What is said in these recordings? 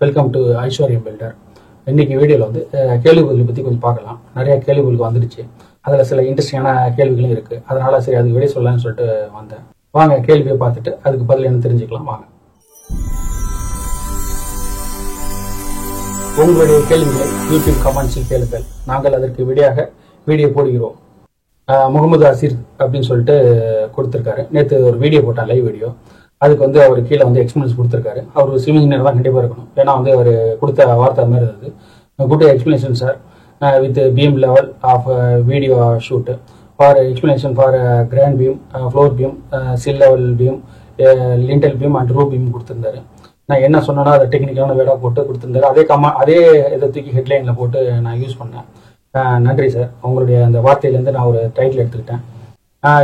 Welcome to ஐஸ்வர்யம் filter. இன்னைக்கு வீடியோவில் வந்து கேள்விகள் பற்றி கொஞ்சம் பார்க்கலாம். நிறைய கேள்விகளுக்கு வந்துடுச்சு. அதில் சில இன்ட்ரெஸ்டிங்கான கேள்விகளும் இருக்குது. அதனால சரி அதுக்கு விடை சொல்லலாம்னு சொல்லிட்டு வந்தேன். வாங்க கேள்வியை பார்த்துட்டு அதுக்கு பதில் என்ன தெரிஞ்சுக்கலாம் வாங்க. உங்களுடைய கேள்விகளை யூடியூப் கமெண்ட்ஸில் கேளுங்கள். நாங்கள் அதற்கு வீடியோ போடுகிறோம். முகமது அசீர் அப்படின்னு சொல்லிட்டு கொடுத்துருக்காரு. நேற்று ஒரு வீடியோ போட்டான், லைவ் வீடியோ. அதுக்கு வந்து அவர் கீழே வந்து எக்ஸ்பிளனேஷன் கொடுத்துருக்காரு. அவர் சிவில் இன்ஜினியர் தான் கண்டிப்பாக இருக்கணும். ஏன்னா வந்து அவர் கொடுத்த வார்த்தை மாதிரி இருந்தது. Good explanation sir with beam level of video shoot for explanation for ground beam, floor beam, sill level beam, lintel beam and roof beam கொடுத்துருந்தாரு. நான் என்ன சொன்னேன்னா அதை டெக்னிக்கலான வேடாக போட்டு கொடுத்துருந்தாரு. அதே இதை தூக்கி ஹெட்லைனில் போட்டு நான் யூஸ் பண்ணேன். நன்றி சார். உங்களுடைய அந்த வார்த்தையிலேருந்து நான் ஒரு டைட்டில் எடுத்துக்கிட்டேன்.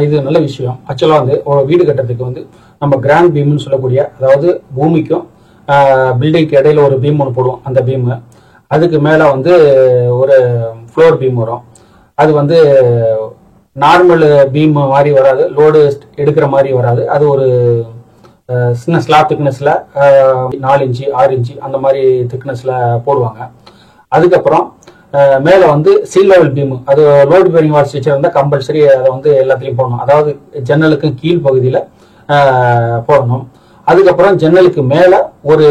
இது நல்ல விஷயம். ஆக்சுவலாக வந்து ஒரு வீடு கட்டுறதுக்கு வந்து நம்ம கிராண்ட் பீம்னு சொல்லக்கூடிய, அதாவது பூமிக்கும் பில்டிங்க்கு இடையில ஒரு பீம் ஒன்று போடுவோம். அந்த பீம் அதுக்கு மேலே வந்து ஒரு ஃப்ளோர் பீம் வரும். அது வந்து நார்மல் பீம் மாதிரி வராது, லோடு எடுக்கிற மாதிரி வராது. அது ஒரு சின்ன ஸ்லாப் திக்னஸில் 4 இன்ச்சு 6 இன்ச்சு அந்த மாதிரி திக்னஸில் போடுவாங்க. அதுக்கப்புறம் மேலே வந்து சீல் லெவல் பீம், அது லோடு பேரிங் வால் ஸ்ட்ரக்சர் இருந்தால் கம்பல்சரி அதை வந்து எல்லாத்துலேயும் போடணும். அதாவது ஜன்னலுக்கு கீழ் பகுதியில் போடணும். அதுக்கப்புறம் ஜன்னலுக்கு மேலே ஒரு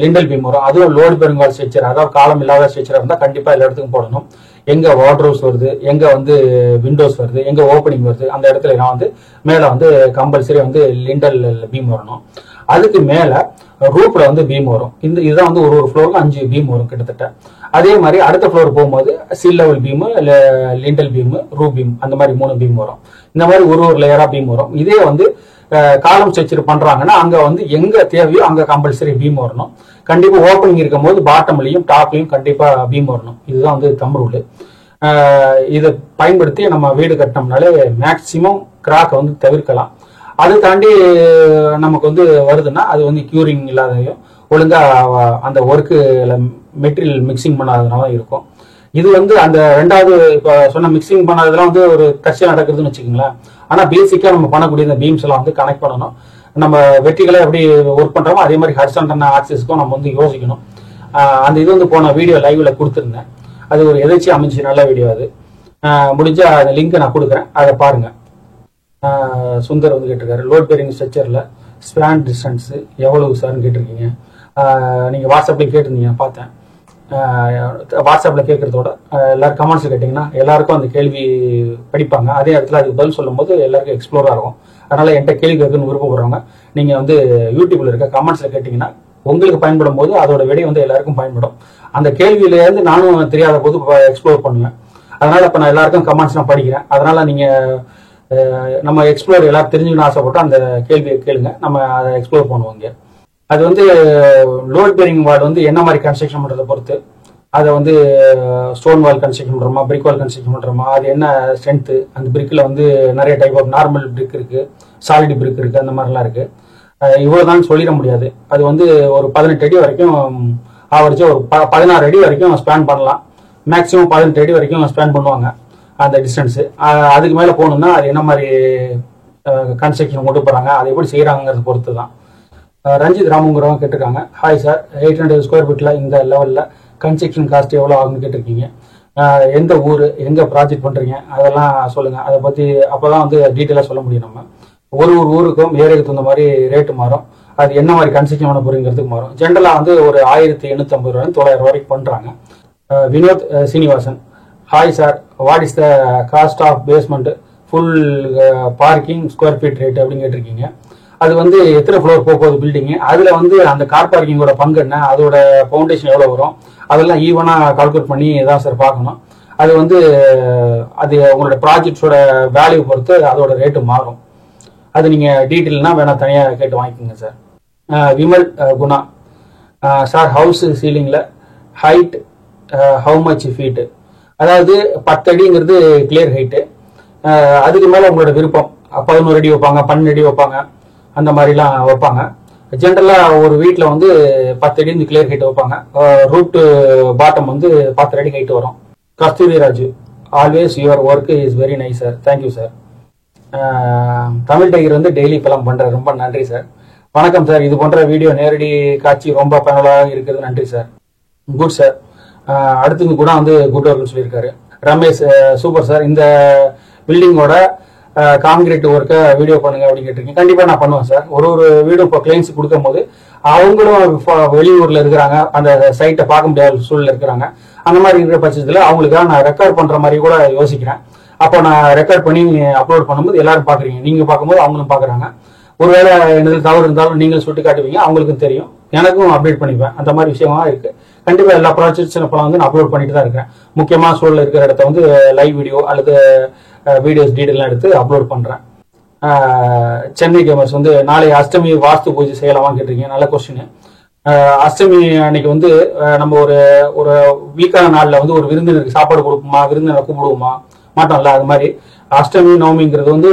லிண்டல் பீம் வரும். அதுவும் லோடு பேரிங் வால் ஸ்ட்ரக்சர், அதாவது காலம் இல்லாத ஸ்ட்ரக்சர் இருந்தால் கண்டிப்பாக எல்லா இடத்துக்கும் போடணும். எங்கே வார்ட்ரோப்ஸ் வருது, எங்கே வந்து விண்டோஸ் வருது, எங்கே ஓப்பனிங் வருது, அந்த இடத்துல நான் வந்து மேலே வந்து கம்பல்சரி வந்து லிண்டல் பீம் வரணும். அதுக்கு மேலே ரூப்ல வந்து பீம் வரும். இதுதான் வந்து ஒரு ஃப்ளோருக்கு 5 பீம் வரும் கிட்டத்தட்ட. அதே மாதிரி அடுத்த ஃப்ளோர் போகும்போது சில் லெவல் பீமு, லிண்டல் பீமு, ரூ பீம், அந்த மாதிரி 3 பீம் வரும். இந்த மாதிரி ஒரு லேயரா பீம் வரும். இதே வந்து காலம் ஸ்ட்ரக்சர் பண்றாங்கன்னா அங்க வந்து எங்க தேவையோ அங்க கம்பல்சரி பீம் வரணும். கண்டிப்பா ஓப்பனிங் இருக்கும் போது பாட்டம்லையும் டாப்லையும் கண்டிப்பா பீம் வரணும். இதுதான் வந்து தம் ரூல். இதை பயன்படுத்தி நம்ம வீடு கட்டினோம்னாலே மேக்சிமம் கிராக்கை வந்து தவிர்க்கலாம். அதை தாண்டி நமக்கு வந்து வருதுன்னா அது வந்து கியூரிங் இல்லாதையும் ஒழுங்கா அந்த ஒர்க்கு மெட்டீரியல் மிக்சிங் பண்ணாததுனால இருக்கும். இது வந்து அந்த ரெண்டாவது இப்போ சொன்ன மிக்சிங் பண்ணாததெல்லாம் வந்து ஒரு கட்சியாக நடக்குதுன்னு வச்சுக்கோங்களேன். ஆனால் பேசிக்காக நம்ம பண்ணக்கூடிய இந்த பீம்ஸ் எல்லாம் வந்து கனெக்ட் பண்ணணும். நம்ம வெற்றிகளை எப்படி ஒர்க் பண்ணுறோமோ அதே மாதிரி ஹரிசாண்டல் ஆக்சிஸ்க்கும் நம்ம வந்து யோசிக்கணும். அந்த இது வந்து போன வீடியோ லைவ்ல கொடுத்துருந்தேன். அது ஒரு எதிர்ச்சி அமைச்சு நல்ல வீடியோ. அது முடிஞ்சா அந்த லிங்க் நான் கொடுக்குறேன், அதை பாருங்க. சுந்தர் வந்து கேட்டிருக்காரு, லோட் பேரிங் ஸ்ட்ரக்சர்ல ஸ்பேன் டிஸ்டன்ஸ் எவ்வளவு சார்னு கேட்டிருக்கீங்க. நீங்கள் வாட்ஸ்அப்லேயும் கேட்டிருந்தீங்க, பார்த்தேன். வாட்ஸ்அப்பில் கேட்கறதோட எல்லாரும் கமெண்ட்ஸில் கேட்டிங்கன்னா எல்லாருக்கும் அந்த கேள்வி படிப்பாங்க. அதே இடத்துல அதுக்கு பதில் சொல்லும் போது எல்லாருக்கும் எக்ஸ்ப்ளோராக இருக்கும். அதனால என்கிட்ட கேள்வி கேட்கணும்னு விருப்பப்படுறவங்க நீங்கள் வந்து யூடியூப்ல இருக்க கமெண்ட்ஸில் கேட்டிங்கன்னா உங்களுக்கு பயன்படும் போது அதோட விடை வந்து எல்லாருக்கும் பயன்படும். அந்த கேள்வியிலேருந்து நானும் தெரியாத போது எக்ஸ்ப்ளோர் பண்ணுவேன். அதனால இப்போ நான் எல்லாருக்கும் கமெண்ட்ஸ் நான் படிக்கிறேன். அதனால நீங்கள் நம்ம எக்ஸ்ப்ளோர் எல்லாரும் தெரிஞ்சுக்கணும்னு ஆசைப்பட்டு அந்த கேள்வியை கேளுங்க, நம்ம அதை எக்ஸ்ப்ளோர் பண்ணுவோங்க. அது வந்து லோட் பேரிங் வால் வந்து என்ன மாதிரி கன்ஸ்ட்ரக்ஷன் பண்ணுறதை பொறுத்து, அதை வந்து ஸ்டோன் வால் கன்ஸ்ட்ரக்ஷன் பண்ணுறோமா, பிரிக் வால் கன்ஸ்ட்ரக்ஷன் பண்ணுறோமா, அது என்ன ஸ்ட்ரென்த்து, அந்த பிரிக்கில் வந்து நிறைய டைப் ஆஃப் நார்மல் பிரிக் இருக்குது, சாலிட் பிரிக் இருக்குது, அந்த மாதிரிலாம் இருக்குது. இவ்வளோதான் சொல்லிட முடியாது. அது வந்து ஒரு 18 அடி வரைக்கும் ஆவரேஜாக ஒரு 16 அடி வரைக்கும் ஸ்பேன் பண்ணலாம். மேக்ஸிமம் 18 அடி வரைக்கும் ஸ்பேன் பண்ணுவாங்க அந்த டிஸ்டன்ஸு. அதுக்கு மேலே போகணுன்னா அது என்ன மாதிரி கன்ஸ்ட்ரக்ஷன் கொண்டு போகிறாங்க, அதை எப்படி செய்கிறாங்கிறத பொறுத்து தான். ரஞ்சித் ராமுங்கிறவங்க கேட்டிருக்காங்க, ஹாய் சார், 800 ஸ்கொயர் ஃபீட்டில் இந்த லெவலில் கன்ஸ்ட்ரக்ஷன் காஸ்ட் எவ்வளோ ஆகுன்னு கேட்டிருக்கீங்க. எந்த ஊர், எங்கே ப்ராஜெக்ட் பண்ணுறீங்க, அதெல்லாம் சொல்லுங்கள். அதை பற்றி அப்போ தான் வந்து டீட்டெயிலாக சொல்ல முடியும். நம்ம ஒரு ஊருக்கும் ஏரியாவுக்கு தகுந்த மாதிரி ரேட்டு மாறும். அது என்ன மாதிரி கன்ஸ்ட்ரக்ஷன் பண்ண போகிறீங்கிறதுக்கு மாறும். ஜென்ரலாக வந்து ஒரு 1850 ரூபாய் 900 வரைக்கும் பண்ணுறாங்க. Vinod Srinivasan, hi sir, what is the cost of basement full parking square feet rate அப்படின்னு கேட்டிருக்கீங்க. அது வந்து எத்தனை ஃப்ளோர் போகுது பில்டிங்கு, அதில் வந்து அந்த கார் பார்க்கிங்கோட பங்கு என்ன, அதோட ஃபவுண்டேஷன் எவ்வளோ வரும், அதெல்லாம் ஈவனாக கால்குலேட் பண்ணி தான் சார் பார்க்கணும். அது வந்து அது உங்களோட ப்ராஜெக்ட்ஸோட வேல்யூ பொறுத்து அதோட ரேட்டு மாறும். அது நீங்கள் டீட்டெயில்னா வேணால் தனியாக கேட்டு வாங்கிக்கோங்க sir. Vimal Guna, sir house சீலிங்கில் ஹைட் ஹவு மச் ஃபீட்டு, அதாவது 10 அடிங்கிறது கிளியர் ஹைட்டு. அதுக்கு மேலே உங்களோட விருப்பம், 11 அடி வைப்பாங்க, 12 அடி வைப்பாங்க, அந்த மாதிரிலாம் வைப்பாங்க. ஜென்ரலாக ஒரு வீட்டில் வந்து 10 அடி வந்து கிளியர் ஹைட் வைப்பாங்க. ரூட் பாட்டம் வந்து 10 அடி ஹைட் வரும். Kasthuri Raju, always your work is very nice sir, thank you sir. Tamil tiger வந்து டெய்லி இப்பெல்லாம் பண்ணுறாரு, ரொம்ப நன்றி சார். வணக்கம் சார். இது போன்ற வீடியோ நேரடி காட்சி ரொம்ப பயனுள்ளதாக இருக்கிறது. நன்றி சார். Good sir. அடுத்தது கூட வந்து குட் ஒர்க்னு சொல்லியிருக்காரு. Ramesh super sir. இந்த பில்டிங்கோட கான்கிரீட் ஒர்க்கை வீடியோ பண்ணுங்க அப்படின்னு கேட்டிருக்கீங்க. கண்டிப்பா நான் பண்ணுவேன் சார். ஒரு வீடியோ இப்போ கிளைண்ட்ஸ் கொடுக்கும் போது அவங்களும் வெளியூர்ல இருக்கிறாங்க, அந்த சைட்டை பார்க்க முடியாத சூழல் இருக்கிறாங்க. அந்த மாதிரி இருக்கிற பட்சத்தில் அவங்களுக்காக நான் ரெக்கார்ட் பண்ற மாதிரி கூட யோசிக்கிறேன். அப்போ நான் ரெக்கார்ட் பண்ணி அப்லோட் பண்ணும்போது எல்லாரும் பாக்குறீங்க, நீங்க பார்க்கும்போது அவங்களும் பாக்குறாங்க. ஒருவேளை என்னது தவறு இருந்தாலும் நீங்கள் சுட்டி காட்டுவீங்க, அவங்களுக்கும் தெரியும், எனக்கும் அப்டேட் பண்ணிப்பேன். அந்த மாதிரி விஷயமா இருக்கு. கண்டிப்பா எல்லா ப்ராஜெக்ட்ஸ் வந்து நான் அப்லோட் பண்ணிட்டு தான் இருக்கிறேன். முக்கியமான சூழல் இருக்கிற இடத்த வந்து லைவ் வீடியோ அல்லது வீடியோஸ் டீடைல்லாம் எடுத்து அப்லோட் பண்றேன். சென்னை கேமர்ஸ் வந்து நாளை அஷ்டமி வாஸ்து பூஜை செய்யலாமான்னு கேட்டிருக்கீங்க. நல்ல கொஸ்டின். அஷ்டமி அன்னைக்கு வந்து நம்ம ஒரு வீக்கான நாள்ல வந்து ஒரு விருந்தினருக்கு சாப்பாடு கொடுப்போமா, விருந்தினரை கூப்பிடுவோமா மாட்டோம்ல. அது மாதிரி அஷ்டமி நவமிங்கிறது வந்து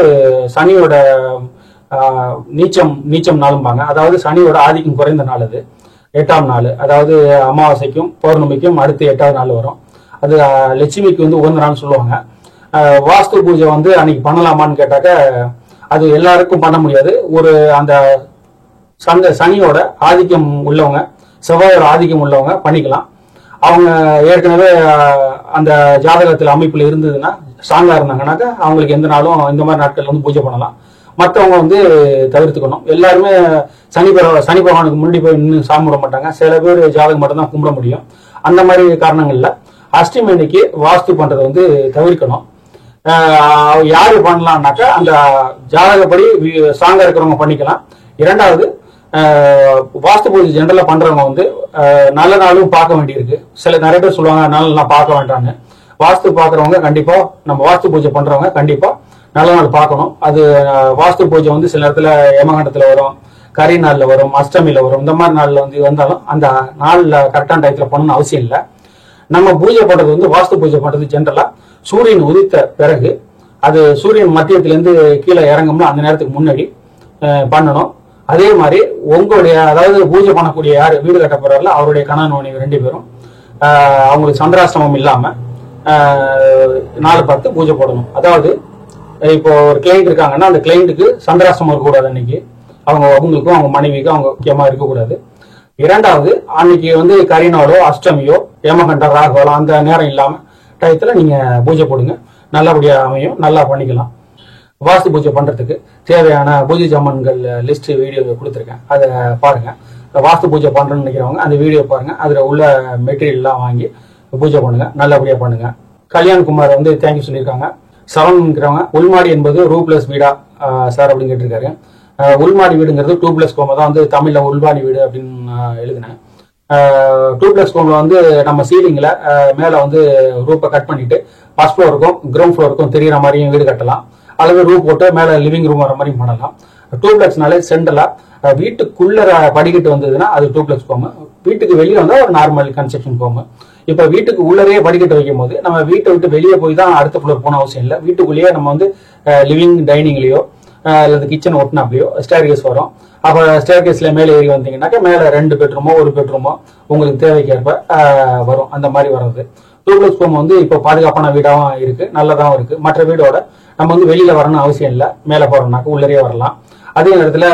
சனியோட நீச்சம் நாளும்பாங்க. அதாவது சனியோட ஆதிக்கம் குறைந்த நாள். அது 8ஆம் நாள், அதாவது அமாவாசைக்கும் பௌர்ணமிக்கும் அடுத்து 8வது நாள் வரும். அது லட்சுமிக்கு வந்து உகந்த நாள்னு சொல்லுவாங்க. வாஸ்து பூஜை வந்து அன்னைக்கு பண்ணலாமான்னு கேட்டாக்க அது எல்லாருக்கும் பண்ண முடியாது. அந்த சனியோட ஆதிக்கம் உள்ளவங்க, செவ்வாயோட ஆதிக்கம் உள்ளவங்க பண்ணிக்கலாம். அவங்க ஏற்கனவே அந்த ஜாதகத்தில் அமைப்புல இருந்ததுன்னா, ஸ்ட்ராங்கா இருந்தாங்கன்னாக்கா அவங்களுக்கு எந்த நாளும் இந்த மாதிரி நாட்கள் வந்து பூஜை பண்ணலாம். மற்றவங்க வந்து தவிர்த்துக்கணும். எல்லாருமே சனி பகவானுக்கு முன்னாடி போய் இன்னும் சாமி கும்பிட மாட்டாங்க. சில பேர் ஜாதகம் மட்டும் தான் கும்பிட முடியும். அந்த மாதிரி காரணங்கள்ல அஷ்டமி அன்னைக்கு வாஸ்து பண்றதை வந்து தவிர்க்கணும். யாரு பண்ணலாம்னாக்கா அந்த ஜாதகப்படி ஸ்ட்ராங்கா இருக்கிறவங்க பண்ணிக்கலாம். இரண்டாவது, வாஸ்து பூஜை ஜென்ரலா பண்றவங்க வந்து நல்ல நாளும் பார்க்க வேண்டியிருக்கு. நிறைய பேர் சொல்லுவாங்க நல்ல நாள் பார்க்க வேண்டாம்னு. வாஸ்து பாக்குறவங்க கண்டிப்பா, நம்ம வாஸ்து பூஜை பண்றவங்க கண்டிப்பா நல்ல நாள் பார்க்கணும். அது வாஸ்து பூஜை வந்து சில நேரத்துல யமகண்டத்துல வரும், கரி நாள்ல வரும், அஷ்டமியில வரும். இந்த மாதிரி நாள்ல வந்து வந்தாலும் அந்த நாள்ல கரெக்டான டயத்துல பண்ணணும்னு அவசியம் இல்லை. நம்ம பூஜை பண்றது வந்து வாஸ்து பூஜை பண்றது ஜென்ரலா சூரியன் உதித்த பிறகு, அது சூரியன் மத்தியத்திலிருந்து கீழே இறங்கும்னா அந்த நேரத்துக்கு முன்னாடி பண்ணணும். அதே மாதிரி உங்களுடைய, அதாவது பூஜை பண்ணக்கூடிய யாரு வீடு கட்ட போறாருல அவருடைய கணவன் மனைவி 2 பேரும் அவங்களுக்கு சந்திராஷ்டமம் இல்லாம 4 பார்த்து பூஜை போடணும். அதாவது இப்போ ஒரு கிளைண்ட் இருக்காங்கன்னா அந்த கிளைண்ட்டுக்கு சந்திராஷ்டமம் இருக்கக்கூடாது. அன்னைக்கு அவங்களுக்கும் அவங்க மனைவிக்கும் அவங்க முக்கியமா இருக்கக்கூடாது. இரண்டாவது, அன்னைக்கு வந்து கரிநாளோ அஷ்டமியோ யமகண்ட ராகவலம் அந்த நேரம் இல்லாம டயத்துல நீங்க பூஜை போடுங்க. நல்லபடியா அமையும், நல்லா பண்ணிக்கலாம். வாஸ்து பூஜை பண்றதுக்கு தேவையான பூஜை ஜாமான்கள் லிஸ்ட் வீடியோ கொடுத்துருக்கேன், அதை பாருங்க. வாஸ்து பூஜை பண்றேன்னு நினைக்கிறவங்க அந்த வீடியோ பாருங்க. அதுல உள்ள மெட்டீரியல் எல்லாம் வாங்கி பூஜை பண்ணுங்க, நல்லபடியா பண்ணுங்க. கல்யாண்குமார் வந்து தேங்க்யூ சொல்லியிருக்காங்க. சரவண்ங்கிறவங்க உள்மாடி என்பது ரூப்ளஸ் வீடா சார் அப்படின்னு கேட்டிருக்காரு. உள்மாடி வீடுங்கிறது 2+ கோம தான் வந்து தமிழ்ல உள்மாடி வீடு அப்படின்னு எழுதினேன். 2+ கோம்ல வந்து நம்ம சீலிங்ல மேல வந்து ரூப்பை கட் பண்ணிட்டு ஃபர்ஸ்ட் ஃப்ளோருக்கும் கிரவுண்ட் ஃப்ளோருக்கும் தெரியுற மாதிரியும் வீடு கட்டலாம், அல்லது ரூப் போட்டு மேல லிவிங் ரூம் வர மாதிரியும் பண்ணலாம். 2+நாலே சென்ட்ரலா வீட்டுக்குள்ள படிக்கட்டு வந்ததுன்னா அது 2+ கோமு. வீட்டுக்கு வெளியே வந்தா ஒரு நார்மல் கன்ஸ்ட்ரக்ஷன் கோமு. இப்ப வீட்டுக்கு உள்ளரே படிக்கட்டு வைக்கும் போது நம்ம வீட்டை விட்டு வெளியே போய் தான் அடுத்த ஃப்ளோர் போன அவசியம் இல்லை. வீட்டுக்குள்ளேயே நம்ம வந்து லிவிங் டைனிங்லயோ அல்லது கிச்சன் ஒட்டினாப்லயோ ஸ்டேர் கேஸ் வரும். அப்ப ஸ்டேர் கேஸ்ல மேலே ஏறி வந்தீங்கன்னாக்கா மேல 2 பெட்ரூமோ 1 பெட்ரூமோ உங்களுக்கு தேவைக்கேற்ப வரும். அந்த மாதிரி வர்றது 2+ கோம் வந்து இப்போ பாதுகாப்பான வீடாவும் இருக்கு, நல்லதாகவும் இருக்கு. மற்ற வீடோட நம்ம வந்து வெளியில வரணும்னு அவசியம் இல்லை. மேல போறோம்னாக்க உள்ளரே வரலாம். அதே நேரத்துல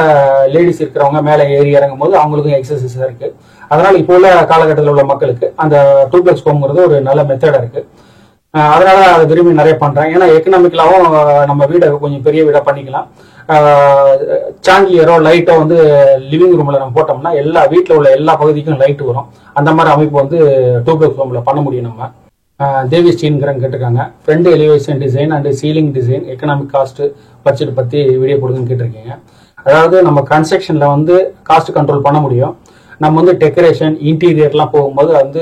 லேடிஸ் இருக்கிறவங்க மேல ஏறி இறங்கும் போது அவங்களுக்கும் எக்ஸசைஸ் இருக்கு. அதனால இப்போ உள்ள காலகட்டத்தில் உள்ள மக்களுக்கு அந்த 2+ கோம்ங்கிறது ஒரு நல்ல மெத்தடா இருக்கு. அதனால அதை விரும்பி நிறைய பண்றேன். ஏன்னா எக்கனாமிக்கலாவும் நம்ம வீடை கொஞ்சம் பெரிய வீடா பண்ணிக்கலாம். சாங்கிலியரோ லைட்டோ வந்து லிவிங் ரூம்ல நம்ம போட்டோம்னா எல்லா வீட்டுல உள்ள எல்லா பகுதிக்கும் லைட் வரும். அந்த மாதிரி அமைப்பு வந்து 2+ கோம்ல பண்ண முடியும். நம்ம தேவி ஸ்ரீங்கிறன் கேட்டிருக்காங்க. Front elevation design and ceiling design economic cost budget பத்தி வீடியோ போடுங்கன்னு கேட்டிருக்கீங்க. அதாவது நம்ம கன்ஸ்ட்ரக்ஷன்ல வந்து காஸ்ட் கண்ட்ரோல் பண்ண முடியும். நம்ம வந்து டெக்கரேஷன் இன்டீரியர்லாம் போகும்போது வந்து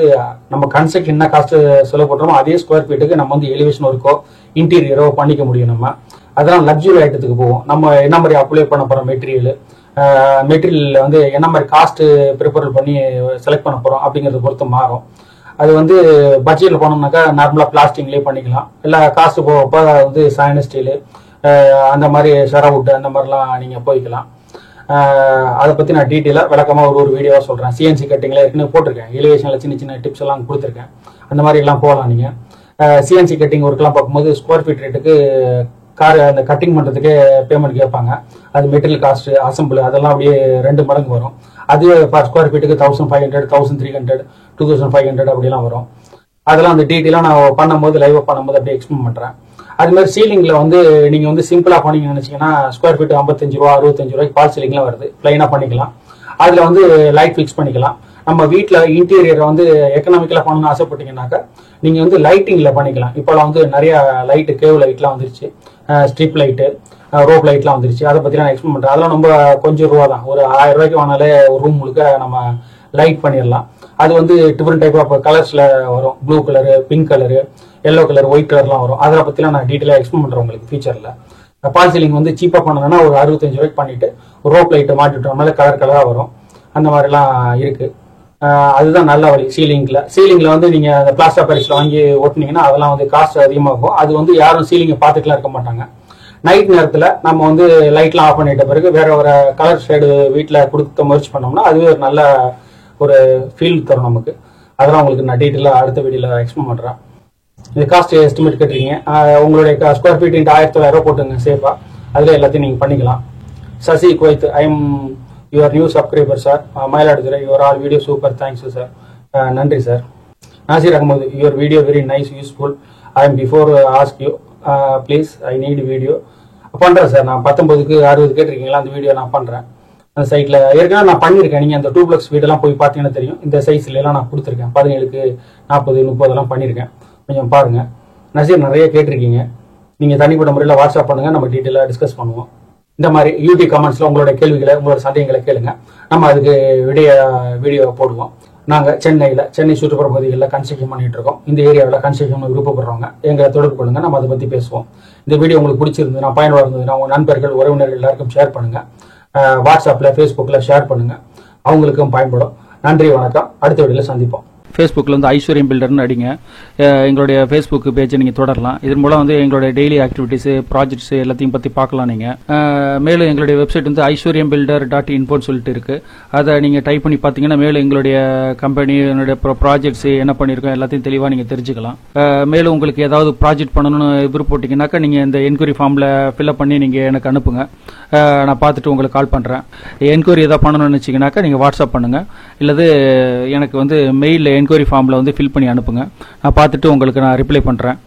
நம்ம கன்ஸ்ட்ரக்ஷன் என்ன காஸ்ட் செலவு பண்றோமோ அதே ஸ்கொயர் ஃபீட்டுக்கு நம்ம வந்து எலிவேஷன் ஒர்க்கோ இன்டீரியரோ பண்ணிக்க முடியும். நம்ம அதெல்லாம் லக்ஸுரி ஐட்டத்துக்கு போவோம். நம்ம என்ன மாதிரி அப்ளை பண்ண போறோம் மெட்டீரியல் வந்து என்ன மாதிரி காஸ்ட் ப்ரிப்பேர் பண்ணி செலக்ட் பண்ண போறோம் அப்படிங்கறத பொறுத்து மாறும். அது வந்து பட்ஜெட்ல போனோம்னாக்கா நார்மலா பிளாஸ்டிக்லயே பண்ணிக்கலாம். இல்ல காஸ்ட் போகப்ப வந்து சாயன ஸ்டீலு அந்த மாதிரி ஷெராவுட் அந்த மாதிரிலாம் நீங்க போய்க்கலாம். அதை பத்தி நான் டீட்டெயிலா விளக்கமா ஒரு வீடியோவா சொல்றேன். சிஎன்சி கட்டிங்ல ஏற்கனவே போட்டிருக்கேன். எலிவேஷன்ல சின்ன சின்ன டிப்ஸ் எல்லாம் கொடுத்துருக்கேன். அந்த மாதிரி எல்லாம் போகலாம். நீங்க சிஎன்சி கட்டிங் ஒர்க் எல்லாம் பார்க்கும்போது ஸ்கொயர் ஃபீட் ரேட்டுக்கு கார் அந்த கட்டிங் பண்ணுறதுக்கே பேமெண்ட் கேட்பாங்க. அது மெட்டீரியல் காஸ்ட், அசம்பிள் அதெல்லாம் அப்படியே 2 மடங்கு வரும். அது பர் ஸ்கொயர் ஃபீட்டுக்கு 1500, 1300, 2500 அப்படிலாம் வரும். அதெல்லாம் அந்த டீட்டெயிலாக நான் பண்ணும்போது லைவாக பண்ணும்போது அப்படியே எக்ஸ்பிளைன் பண்ணுறேன். அது மாதிரி சீலிங்கில் வந்து நீங்கள் வந்து சிம்பிளாக பண்ணிங்கன்னு நினச்சிங்கன்னா ஸ்கொயர் ஃபீட்டு 55 ரூபா 65 ரூபாய்க்கு பால் சீலிங்லாம் வருது. ப்ளைனாக பண்ணிக்கலாம். அதில் வந்து லைட் ஃபிக்ஸ் பண்ணிக்கலாம். நம்ம வீட்டில் இன்டீரியரை வந்து எக்கனாமிக்கலாக பண்ணணும்னு ஆசைப்பட்டீங்கன்னாக்கா நீங்கள் வந்து லைட்டிங்கில் பண்ணிக்கலாம். இப்போலாம் வந்து நிறைய லைட்டு, கேவ் லைட்லாம் வந்துருச்சு, ஸ்ட்ரிப் லைட்டு, ரோப் லைட்லாம் வந்துருச்சு. அதை பற்றிலாம் நான் எக்ஸ்பிளைன் பண்ணுறேன். அதெல்லாம் ரொம்ப கொஞ்சம் ரூபா தான். ஒரு 1000 ரூபாய்க்கு வாங்கினாலே ஒரு ரூம் முழுக்க நம்ம லைட் பண்ணிடலாம். அது வந்து டிஃப்ரெண்ட் டைப் ஆஃப் கலர்ஸில் வரும். Blue colour, pink colour, yellow colour, white கலர்லாம் வரும். அதை பற்றிலாம் நான் டீட்டெயிலாக எக்ஸ்பிளைன் பண்ணுறேன் உங்களுக்கு ஃபியூச்சரில். பால் சீலிங் வந்து சீப்பாக பண்ணணும்னா ஒரு 65 ரூபாய்க்கு பண்ணிட்டு ரோப் லைட்டை மாட்டிட்டோம்னால கலர் கலராக வரும். அந்த மாதிரிலாம் இருக்குது. அதுதான் நல்ல வழி. சீலிங்கில் வந்து நீங்கள் அந்த பிளாஸ்டர் பாரிஸில் வாங்கி ஓட்டினீங்கன்னா அதெல்லாம் வந்து காஸ்ட் அதிகமாகும். அது வந்து யாரும் சீலிங்கை பார்த்துட்டுலாம் இருக்க மாட்டாங்க. நைட் நேரத்தில் நம்ம வந்து லைட்லாம் ஆஃப் பண்ணிட்ட பிறகு வேற ஒரு கலர் ஷேடு வீட்டில் கொடுக்க முயற்சி பண்ணோம்னா அதுவே ஒரு நல்ல ஒரு ஃபீல் தரும் நமக்கு. அதெல்லாம் உங்களுக்கு நான் டீட்டெயிலாக அடுத்த வீடியோவில் எக்ஸ்பிளைன் பண்ணுறேன். இது காஸ்ட் எஸ்டிமேட் கேட்டிருக்கீங்க. உங்களுடைய ஸ்கொயர் ஃபீட் 1900 ரூபா போட்டுங்க சேஃபாக. அதில் எல்லாத்தையும் நீங்கள் பண்ணிக்கலாம். Sasi Kuwait, I am your new subscriber sir. Mayiladuthurai, your all video super, thanks sir. நன்றி sir. Nasir Ahmed, your video very nice, useful. I am before ask you please I need video. பண்ணுறேன் சார். நான் 19க்கு 60 கேட்டிருக்கீங்களா, அந்த வீடியோ நான் பண்ணுறேன். அந்த சைட்டில் ஏற்கனவே நான் பண்ணியிருக்கேன். நீங்கள் அந்த 2+ வீடெல்லாம் போய் பார்த்தீங்கன்னா தெரியும். இந்த சைஸ்லாம் நான் கொடுத்துருக்கேன். 17க்கு 40, 30 பண்ணியிருக்கேன். கொஞ்சம் பாருங்கள். நசீர், நிறைய கேட்டிருக்கீங்க. நீங்கள் தனிப்பட்ட முறையில் வாட்ஸ்அப் பண்ணுங்கள், நம்ம டீட்டெயிலாக டிஸ்கஸ் பண்ணுவோம். இந்த மாதிரி யூடியூப் கமெண்ட்ஸில் உங்களோட கேள்விகளை, உங்களோட சந்தேகங்களை கேளுங்க. நம்ம அதுக்கு வீடியோ போடுவோம். நாங்கள் சென்னை சுற்றுப்புற பகுதிகளில் கன்ஸ்ட்ரக்ஷன் பண்ணிட்டு இருக்கோம். இந்த ஏரியாவில் கன்ஸ்ட்ரக்ஷன் விருப்பப்படுறவங்க எங்களை தொடர்பு கொள்ளுங்க. நம்ம அதை பற்றி பேசுவோம். இந்த வீடியோ உங்களுக்கு பிடிச்சிருந்ததுன்னா, பயனுள்ள இருந்ததுன்னா உங்கள் நண்பர்கள், உறவினர்கள் எல்லாருக்கும் ஷேர் பண்ணுங்க. வாட்ஸ்அப்பில், ஃபேஸ்புக்கில் ஷேர் பண்ணுங்க. அவங்களுக்கும் பயன்படும். நன்றி, வணக்கம். அடுத்த வீடியோவில் சந்திப்போம். ஃபேஸ்புக்கில் வந்து ஐஸ்வர்யம் பில்டர்னு அடிங்க. எங்களுடைய ஃபேஸ்புக் பேஜை நீங்கள் தொடரலாம். இதன் மூலம் வந்து எங்களுடைய டெய்லி ஆக்டிவிட்டீஸு, ப்ராஜெக்ட்ஸ் எல்லாத்தையும் பற்றி பார்க்கலாம் நீங்கள். மேலும் எங்களுடைய வெப்சைட் வந்து aishwaryambuilders.info சொல்லிட்டு இருக்குது. அதை நீங்கள் டைப் பண்ணி பார்த்தீங்கன்னா மேலும் எங்களுடைய கம்பெனி, என்னுடைய ப்ராஜெக்ட்ஸ் என்ன பண்ணியிருக்கோம் எல்லாத்தையும் தெளிவாக நீங்கள் தெரிஞ்சுக்கலாம். மேலும் உங்களுக்கு ஏதாவது ப்ராஜெக்ட் பண்ணணும்னு விருப்பப்பட்டீங்கன்னாக்கா நீங்கள் இந்த என்கொயரி ஃபார்மில் ஃபில்அப் பண்ணி நீங்கள் எனக்கு அனுப்புங்க. நான் பார்த்துட்டு உங்களுக்கு கால் பண்ணுறேன். என்கொயரி எதாவது பண்ணணும்னு நினச்சிங்கனாக்கா நீங்கள் வாட்ஸ்அப் பண்ணுங்கள். இல்லது எனக்கு வந்து மெயிலில் என்கொயரி ஃபார்மில் வந்து ஃபில் பண்ணி அனுப்புங்க. நான் பார்த்துட்டு உங்களுக்கு நான் ரிப்ளை பண்ணுறேன்.